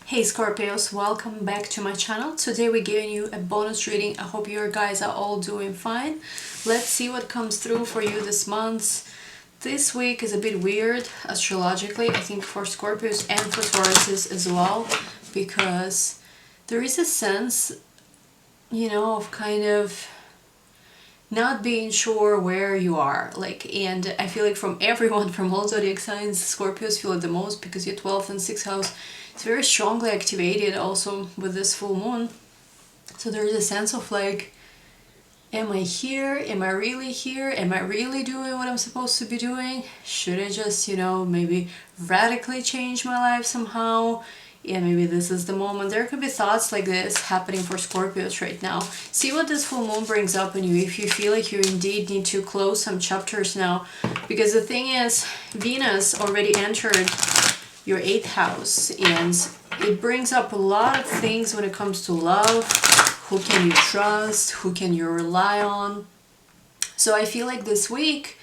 Hey Scorpios, welcome back to my channel. Today we're giving you a bonus reading. I hope you guys are all doing fine. Let's see what comes through for you this month. This week is a bit weird astrologically, I think for Scorpios and for Tauruses as well, because there is a sense, of kind of not being sure where you are, and I feel like from everyone, from all zodiac signs, Scorpios feel it the most because your 12th and 6th house is very strongly activated also with this full moon. So there's a sense of am I here? Am I really here? Am I really doing what I'm supposed to be doing? Should I just, maybe radically change my life somehow? Yeah, maybe this is the moment. There could be thoughts like this happening for Scorpios right now. See what this full moon brings up in you if you feel like you indeed need to close some chapters now. Because the thing is, Venus already entered your 8th house and it brings up a lot of things when it comes to love. Who can you trust? Who can you rely on? So I feel like this week,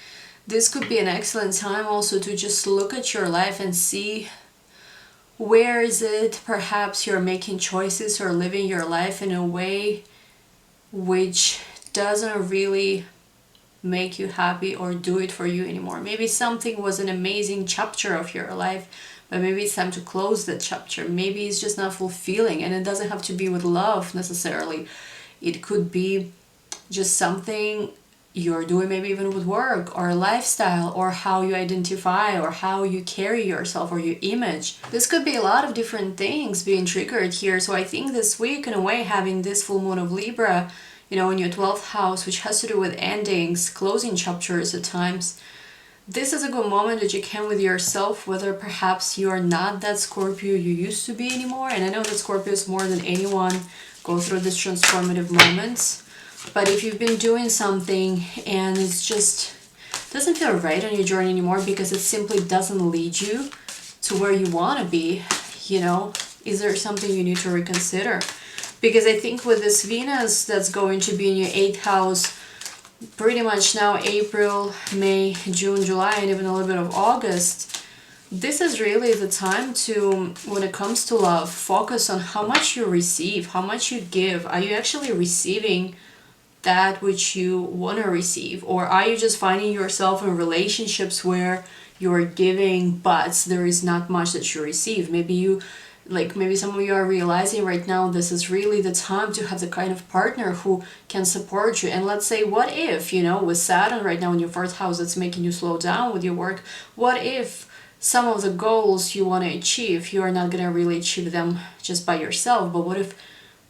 this could be an excellent time also to just look at your life and see where is it perhaps you're making choices or living your life in a way which doesn't really make you happy or do it for you anymore. Maybe something was an amazing chapter of your life, but maybe it's time to close that chapter. Maybe it's just not fulfilling, and it doesn't have to be with love necessarily. It could be just something you're doing, maybe even with work or lifestyle or how you identify or how you carry yourself or your image. This could be a lot of different things being triggered here. So I think this week, in a way, having this full moon of Libra, in your 12th house, which has to do with endings, closing chapters at times, this is a good moment that you can with yourself, whether perhaps you are not that Scorpio you used to be anymore. And I know that Scorpios more than anyone go through these transformative moments. But if you've been doing something and it's just doesn't feel right on your journey anymore because it simply doesn't lead you to where you want to be, is there something you need to reconsider? Because I think with this Venus that's going to be in your 8th house pretty much now, April, May, June, July, and even a little bit of August, this is really the time to, when it comes to love, focus on how much you receive, how much you give. Are you actually receiving that which you want to receive, or are you just finding yourself in relationships where you're giving but there is not much that you receive? Maybe some of you are realizing right now this is really the time to have the kind of partner who can support you. And let's say, what if, with Saturn right now in your 4th house that's making you slow down with your work, what if some of the goals you want to achieve, you are not going to really achieve them just by yourself, but what if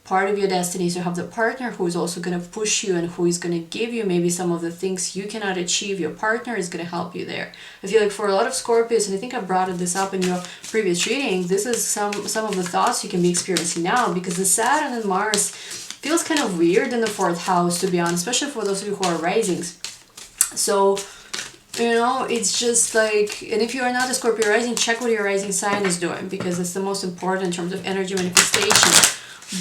part of your destiny is to have the partner who is also going to push you and who is going to give you maybe some of the things you cannot achieve. Your partner is going to help you there. I feel like for a lot of Scorpios, and I think I brought this up in your previous reading, this is some of the thoughts you can be experiencing now, because the Saturn and Mars feels kind of weird in the 4th house, to be honest, especially for those of you who are risings. So it's just and if you are not a Scorpio rising, check what your rising sign is doing, because it's the most important in terms of energy manifestation.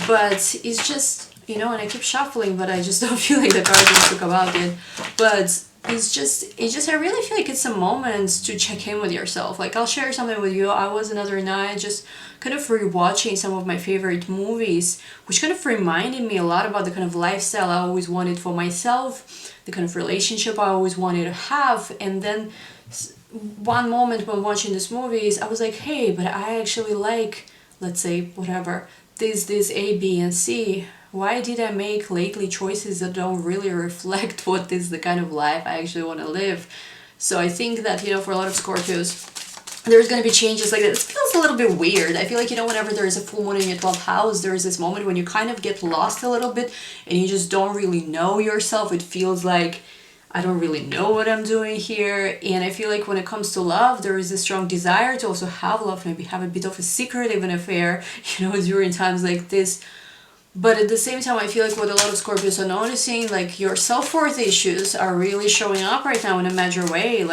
But it's just, and I keep shuffling, but I just don't feel like the cards want to talk about it. But it's just, I really feel like it's a moment to check in with yourself. I'll share something with you. I was another night just kind of rewatching some of my favorite movies, which kind of reminded me a lot about the kind of lifestyle I always wanted for myself, the kind of relationship I always wanted to have. And then one moment when watching these movies, I was like, hey, but I actually like, let's say, whatever, this A, B, and C. Why did I make lately choices that don't really reflect what is the kind of life I actually want to live? So I think that, for a lot of Scorpios, there's going to be changes like that. It feels a little bit weird. I feel like, whenever there is a full moon in your 12th house, there is this moment when you kind of get lost a little bit and you just don't really know yourself. It feels like, I don't really know what I'm doing here. And I feel like when it comes to love, there is a strong desire to also have love, maybe have a bit of a secretive affair, during times like this. But at the same time, I feel like what a lot of Scorpios are noticing, your self-worth issues are really showing up right now in a major way.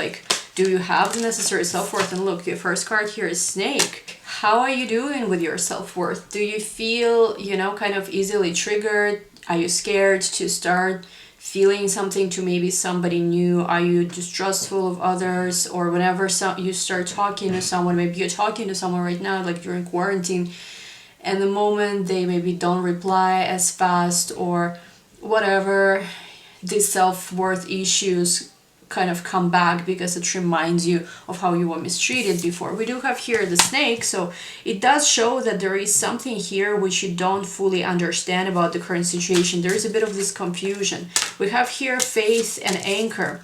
Do you have the necessary self-worth? And look, your first card here is Snake. How are you doing with your self-worth? Do you feel, kind of easily triggered? Are you scared to start feeling something to maybe somebody new? Are you distrustful of others? Or whenever you start talking to someone, maybe you're talking to someone right now, during quarantine, and the moment they maybe don't reply as fast or whatever, these self-worth issues kind of come back because it reminds you of how you were mistreated before. We do have here the snake, so it does show that there is something here which you don't fully understand about the current situation. There is a bit of this confusion. We have here faith and anchor,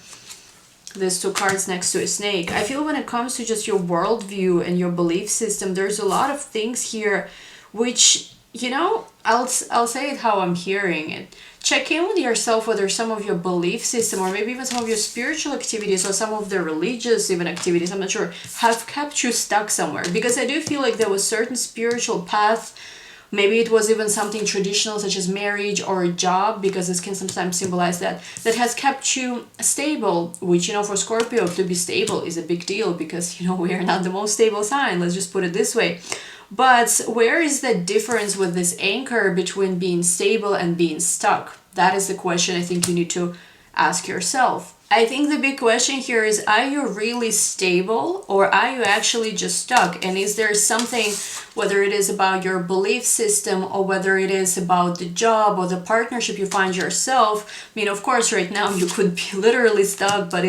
these two cards next to a snake. I feel when it comes to just your worldview and your belief system, there's a lot of things here which, you know, I'll say it how I'm hearing it. Check in with yourself whether some of your belief system or maybe even some of your spiritual activities or some of the religious even activities, I'm not sure, have kept you stuck somewhere. Because I do feel like there was certain spiritual path, maybe it was even something traditional such as marriage or a job, because this can sometimes symbolize that has kept you stable, which, you know, for Scorpio to be stable is a big deal because, you know, we are not the most stable sign, let's just put it this way. But where is the difference with this anchor between being stable and being stuck? That is the question I think you need to ask yourself. I think the big question here is, are you really stable or are you actually just stuck? And is there something, whether it is about your belief system or whether it is about the job or the partnership you find yourself? I mean, of course, right now you could be literally stuck, but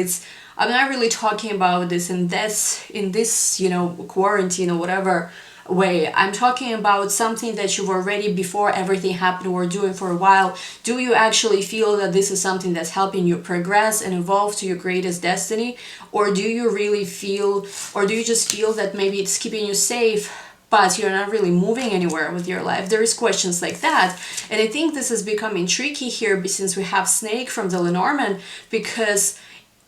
I'm not really talking about this in this, you know, quarantine or whatever way. I'm talking about something that you've already, before everything happened, were doing for a while. Do you actually feel that this is something that's helping you progress and evolve to your greatest destiny? Or do you really feel, or do you just feel that maybe it's keeping you safe, but you're not really moving anywhere with your life? There is questions like that. And I think this is becoming tricky here since we have snake from the Lenormand, because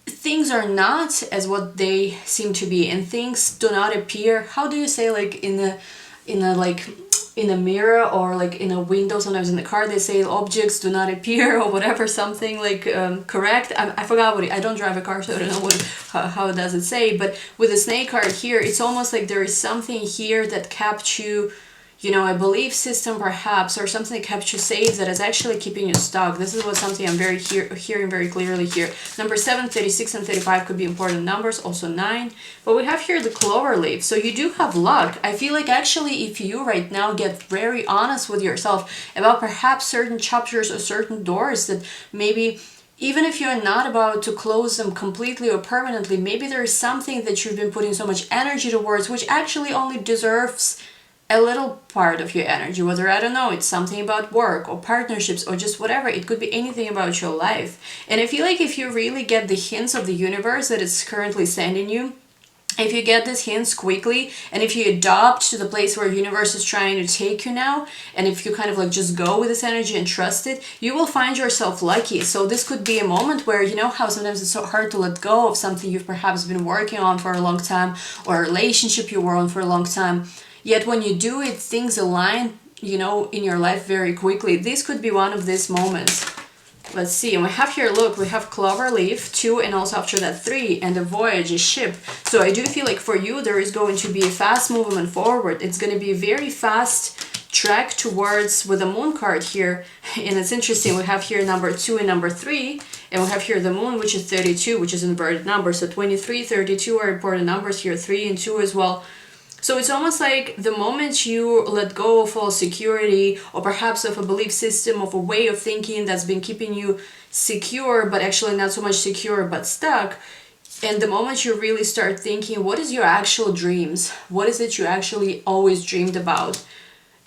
things are not as what they seem to be, and things do not appear, how do you say, like in a mirror or like in a window, sometimes in the car they say objects do not appear or whatever, something like correct. I forgot I don't drive a car, so I don't know how does it say. But with the snake card here, it's almost like there is something here that kept you, you know, a belief system perhaps, or something that kept you safe that is actually keeping you stuck. This is what something I'm hearing very clearly here. Number 7, 36, and 35 could be important numbers, also 9. But we have here the clover leaf, so you do have luck. I feel like actually if you right now get very honest with yourself about perhaps certain chapters or certain doors that maybe, even if you're not about to close them completely or permanently, maybe there is something that you've been putting so much energy towards which actually only deserves a little part of your energy, whether, I don't know, it's something about work or partnerships or just whatever. It could be anything about your life. And I feel like if you really get the hints of the universe that it's currently sending you, if you get these hints quickly, and if you adopt to the place where the universe is trying to take you now, and if you kind of like just go with this energy and trust it, you will find yourself lucky. So this could be a moment where, you know how sometimes it's so hard to let go of something you've perhaps been working on for a long time, or a relationship you were on for a long time. Yet when you do it, things align, you know, in your life very quickly. This could be one of these moments. Let's see, and we have here, look, we have clover leaf, 2, and also after that 3, and the voyage, a ship. So I do feel like for you there is going to be a fast movement forward. It's going to be a very fast track towards, with the moon card here. And it's interesting, we have here number 2 and number 3, and we have here the moon, which is 32, which is an inverted number. So 23, 32 are important numbers here, 3 and 2 as well. So it's almost like the moment you let go of all security, or perhaps of a belief system, of a way of thinking that's been keeping you secure, but actually not so much secure, but stuck. And the moment you really start thinking, what is your actual dreams? What is it you actually always dreamed about?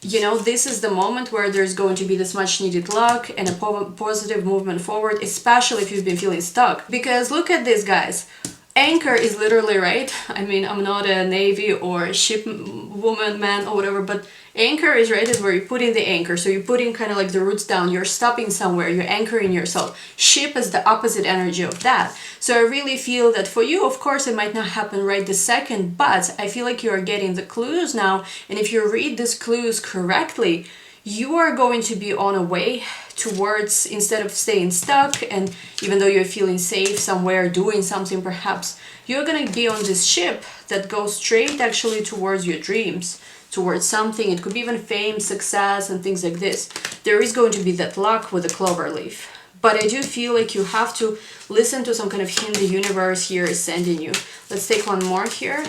You know, this is the moment where there's going to be this much needed luck and a positive movement forward, especially if you've been feeling stuck. Because look at this, guys. Anchor is literally, right? I mean, I'm not a navy or a ship woman, man, or whatever, but anchor is, right, is where you put in the anchor. So you're putting kind of like the roots down, you're stopping somewhere, you're anchoring yourself. Ship is the opposite energy of that. So I really feel that for you, of course, it might not happen right this second, but I feel like you are getting the clues now. And if you read these clues correctly, you are going to be on a way towards, instead of staying stuck, and even though you're feeling safe somewhere doing something perhaps, you're going to be on this ship that goes straight actually towards your dreams, towards something. It could be even fame, success, and things like this. There is going to be that luck with the clover leaf. But I do feel like you have to listen to some kind of hint the universe here is sending you. Let's take one more here.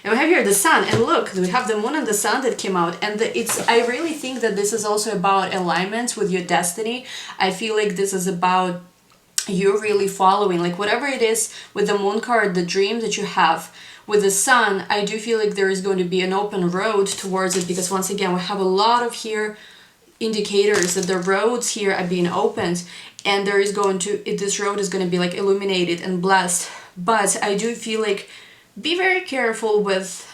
And we have here the sun, and look, we have the moon and the sun that came out, and I really think that this is also about alignment with your destiny. I feel like this is about you really following, like whatever it is with the moon card, the dream that you have. With the sun, I do feel like there is going to be an open road towards it, because once again, we have a lot of here indicators that the roads here are being opened, and there is going to, this road is going to be like illuminated and blessed. But I do feel like be very careful with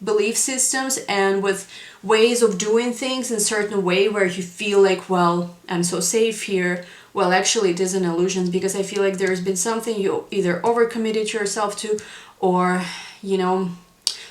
belief systems and with ways of doing things in a certain way where you feel like, well, I'm so safe here. Well, actually it is an illusion, because I feel like there's been something you either overcommitted yourself to, or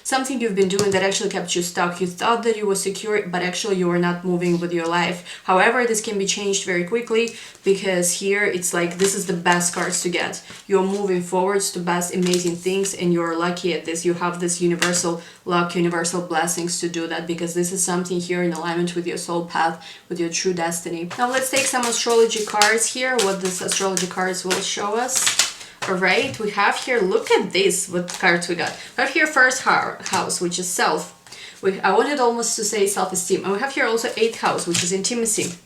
something you've been doing that actually kept you stuck. You thought that you were secure, but actually you were not moving with your life. However, this can be changed very quickly, because here it's like this is the best cards to get. You're moving forwards to best amazing things, and you're lucky at this. You have this universal luck, universal blessings to do that, because this is something here in alignment with your soul path, with your true destiny. Now let's take some astrology cards here, what this astrology cards will show us. Alright, we have here, look at this, what cards we got. We have here first house, which is self. I wanted almost to say self-esteem. And we have here also 8th house, which is intimacy.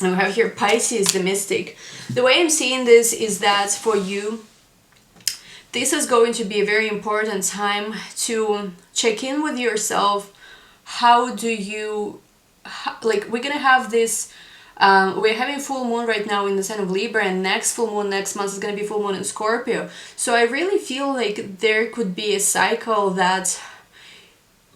And we have here Pisces, the mystic. The way I'm seeing this is that for you, this is going to be a very important time to check in with yourself. How do you, like, we're gonna have this, we're having full moon right now in the sign of Libra, and next full moon next month is going to be full moon in Scorpio. So I really feel like there could be a cycle that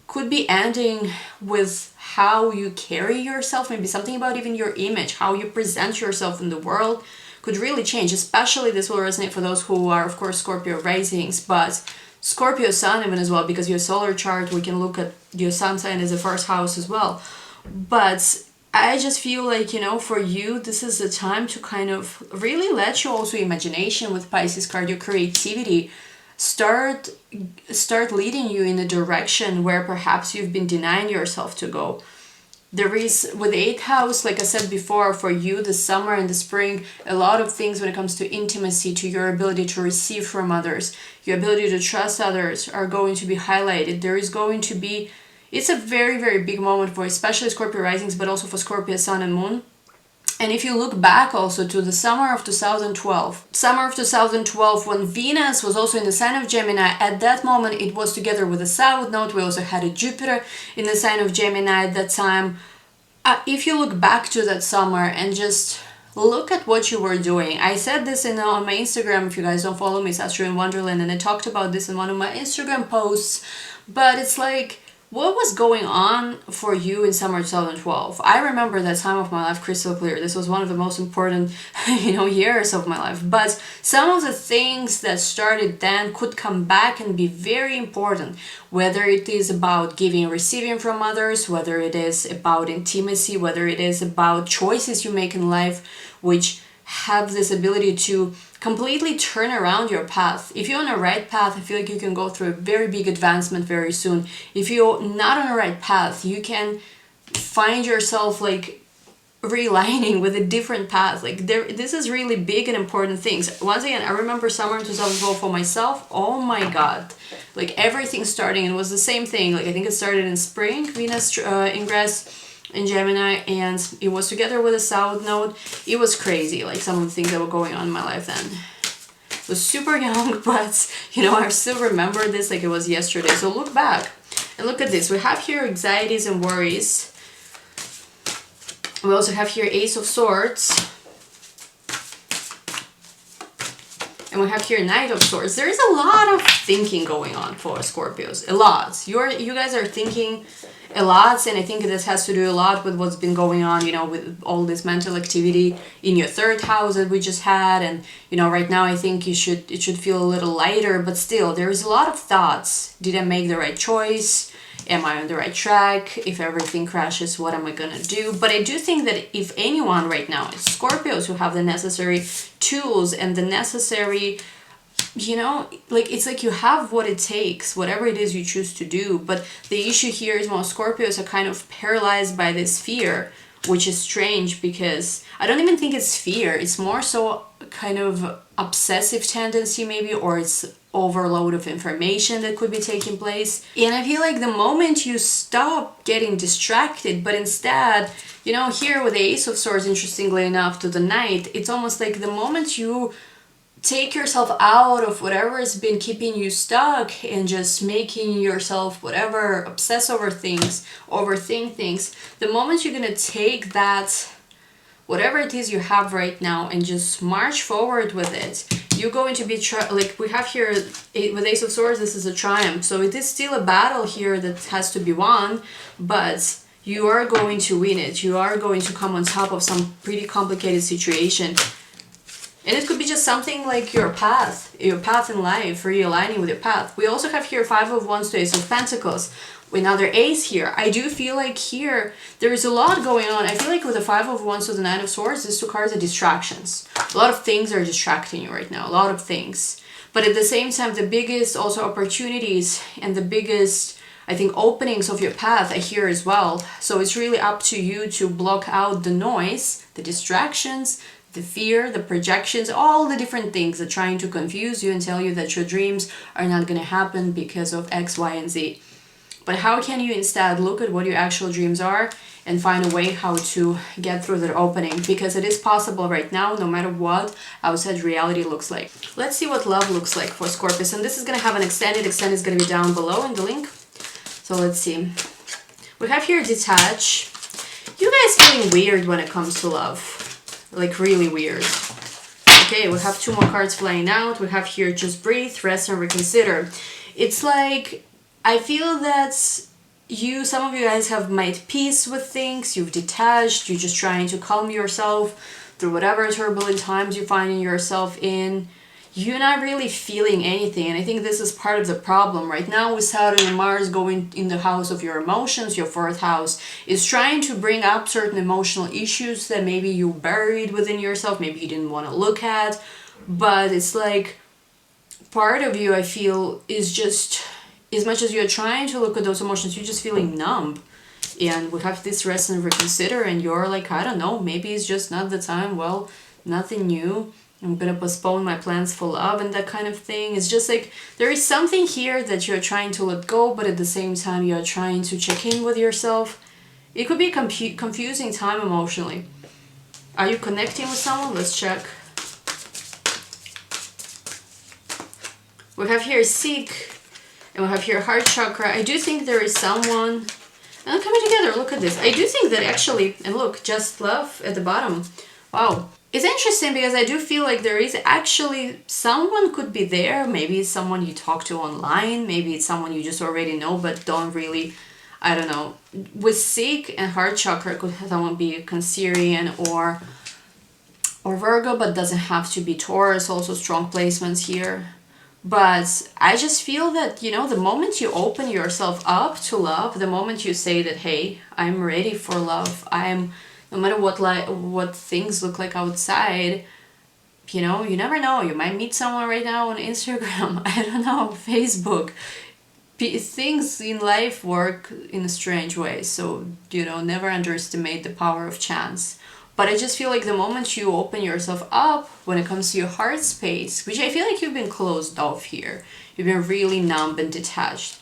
could be ending with how you carry yourself, maybe something about even your image, how you present yourself in the world could really change. Especially this will resonate for those who are, of course, Scorpio risings, but Scorpio sun even as well, because your solar chart, we can look at your sun sign as the first house as well. But I just feel like, for you, this is the time to kind of really let your also imagination with Pisces card, your creativity, start leading you in a direction where perhaps you've been denying yourself to go. There is, with the 8th house, like I said before, for you, the summer and the spring, a lot of things when it comes to intimacy, to your ability to receive from others, your ability to trust others are going to be highlighted. There is going to be, it's a very, very big moment for especially Scorpio risings, but also for Scorpio sun and moon. And if you look back also to the summer of 2012, when Venus was also in the sign of Gemini, at that moment it was together with the South Node. We also had a Jupiter in the sign of Gemini at that time. If you look back to that summer and just look at what you were doing. I said this on my Instagram. If you guys don't follow me, it's Astro in Wonderland, and I talked about this in one of my Instagram posts. But it's like, what was going on for you in summer 2012? I remember that time of my life crystal clear. This was one of the most important, years of my life. But some of the things that started then could come back and be very important. Whether it is about giving and receiving from others, whether it is about intimacy, whether it is about choices you make in life, which have this ability to completely turn around your path. If you're on a right path, I feel like you can go through a very big advancement very soon. If you're not on a right path, you can find yourself like realigning with a different path. Like this is really big and important things. Once again, I remember summer 2012 for myself. Oh my god, like everything starting, it was the same thing. Like I think it started in spring, Venus ingress in Gemini, and it was together with a South Node. It was crazy, like some of the things that were going on in my life then. I was super young, but I still remember this like it was yesterday. So look back and look at this. We have here anxieties and worries. We also have here Ace of Swords. And we have here Knight of Swords. There is a lot of thinking going on for Scorpios. A lot. You guys are thinking a lot, and I think this has to do a lot with what's been going on, with all this mental activity in your 3rd house that we just had. And, right now I think it should feel a little lighter, but still there is a lot of thoughts. Did I make the right choice? Am I on the right track? If everything crashes, what am I gonna do? But I do think that if anyone right now, it's Scorpios who have the necessary tools and the necessary, it's like you have what it takes, whatever it is you choose to do. But the issue here is most Scorpios are kind of paralyzed by this fear, which is strange because I don't even think it's fear. It's more so kind of obsessive tendency maybe, or it's overload of information that could be taking place. And I feel like the moment you stop getting distracted, but instead, you know, here with the Ace of Swords, interestingly enough, to the Knight, it's almost like the moment you take yourself out of whatever has been keeping you stuck and just making yourself whatever, obsess over things, overthink things, the moment you're gonna take that, whatever it is you have right now, and just march forward with it, you're going to be, like we have here with Ace of Swords, this is a triumph. So it is still a battle here that has to be won, but you are going to win it. You are going to come on top of some pretty complicated situation. And it could be just something like your path in life, realigning with your path. We also have here 5 of Wands to Ace of Pentacles. With another Ace here, I do feel like here there is a lot going on. I feel like with the 5 of Wands to the 9 of Swords, these 2 cards are distractions. A lot of things are distracting you right now, a lot of things. But at the same time, the biggest also opportunities and the biggest, I think, openings of your path are here as well. So it's really up to you to block out the noise, the distractions, the fear, the projections, all the different things that are trying to confuse you and tell you that your dreams are not going to happen because of X, Y, and Z. But how can you instead look at what your actual dreams are and find a way how to get through that opening? Because it is possible right now, no matter what outside reality looks like. Let's see what love looks like for Scorpius. And this is going to have an extended. Extended is going to be down below in the link. So let's see. We have here detach. You guys feeling weird when it comes to love. Like really weird. Okay, we have 2 more cards flying out. We have here just breathe, rest, and reconsider. It's like, I feel that some of you guys have made peace with things, you've detached, you're just trying to calm yourself through whatever turbulent times you're finding yourself in. You're not really feeling anything, and I think this is part of the problem. Right now with Saturn and Mars going in the house of your emotions, your 4th house is trying to bring up certain emotional issues that maybe you buried within yourself, maybe you didn't want to look at, but it's like part of you, I feel, is just, as much as you're trying to look at those emotions, you're just feeling numb. And we have this rest and reconsider, and you're like, I don't know, maybe it's just not the time, well, nothing new. I'm gonna postpone my plans for love and that kind of thing. It's just like there is something here that you're trying to let go, but at the same time you're trying to check in with yourself. It could be a confusing time emotionally. Are you connecting with someone? Let's check. We have here seek, and we have here heart chakra. I do think there is someone, and coming together, look at this. I do think that actually, and look, just love at the bottom. Wow. It's interesting because I do feel like there is actually someone could be there. Maybe it's someone you talk to online. Maybe it's someone you just already know but don't really, I don't know. With seek and heart chakra, could someone be Cancerian or Virgo, but doesn't have to be Taurus. Also strong placements here. But I just feel that, you know, the moment you open yourself up to love, the moment you say that, hey, I'm ready for love, no matter what things look like outside, you know, you never know. You might meet someone right now on Instagram, I don't know, Facebook. Things in life work in a strange way. So, you know, never underestimate the power of chance. But I just feel like the moment you open yourself up when it comes to your heart space, which I feel like you've been closed off here. You've been really numb and detached.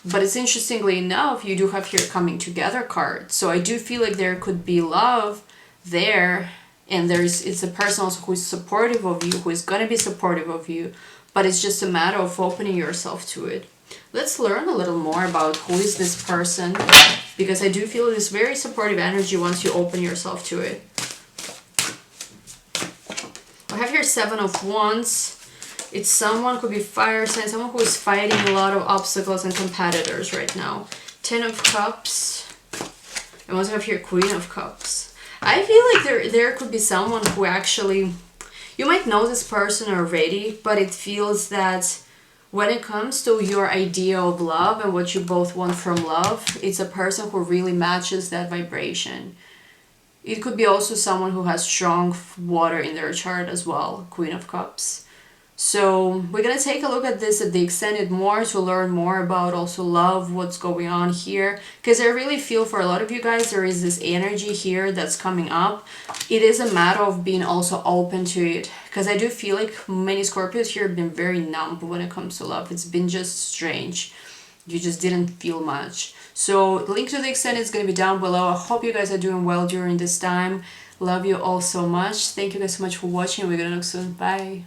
But it's interestingly enough, you do have here coming together card. So I do feel like there could be love there, and it's a person also who is supportive of you, who is going to be supportive of you, but it's just a matter of opening yourself to it. Let's learn a little more about who is this person, because I do feel this very supportive energy once you open yourself to it. I have here 7 of Wands. It's someone, could be fire sign, someone who is fighting a lot of obstacles and competitors right now. 10 of Cups. I also have here Queen of Cups. I feel like there could be someone who actually, you might know this person already, but it feels that when it comes to your idea of love and what you both want from love, it's a person who really matches that vibration. It could be also someone who has strong water in their chart as well, Queen of Cups. So we're going to take a look at this at the extended more to learn more about also love, what's going on here. Because I really feel for a lot of you guys, there is this energy here that's coming up. It is a matter of being also open to it. because I do feel like many Scorpios here have been very numb when it comes to love. It's been just strange. You just didn't feel much. So link to the extent is going to be down below. I hope you guys are doing well during this time. Love you all so much. Thank you guys so much for watching. We're gonna look soon. Bye.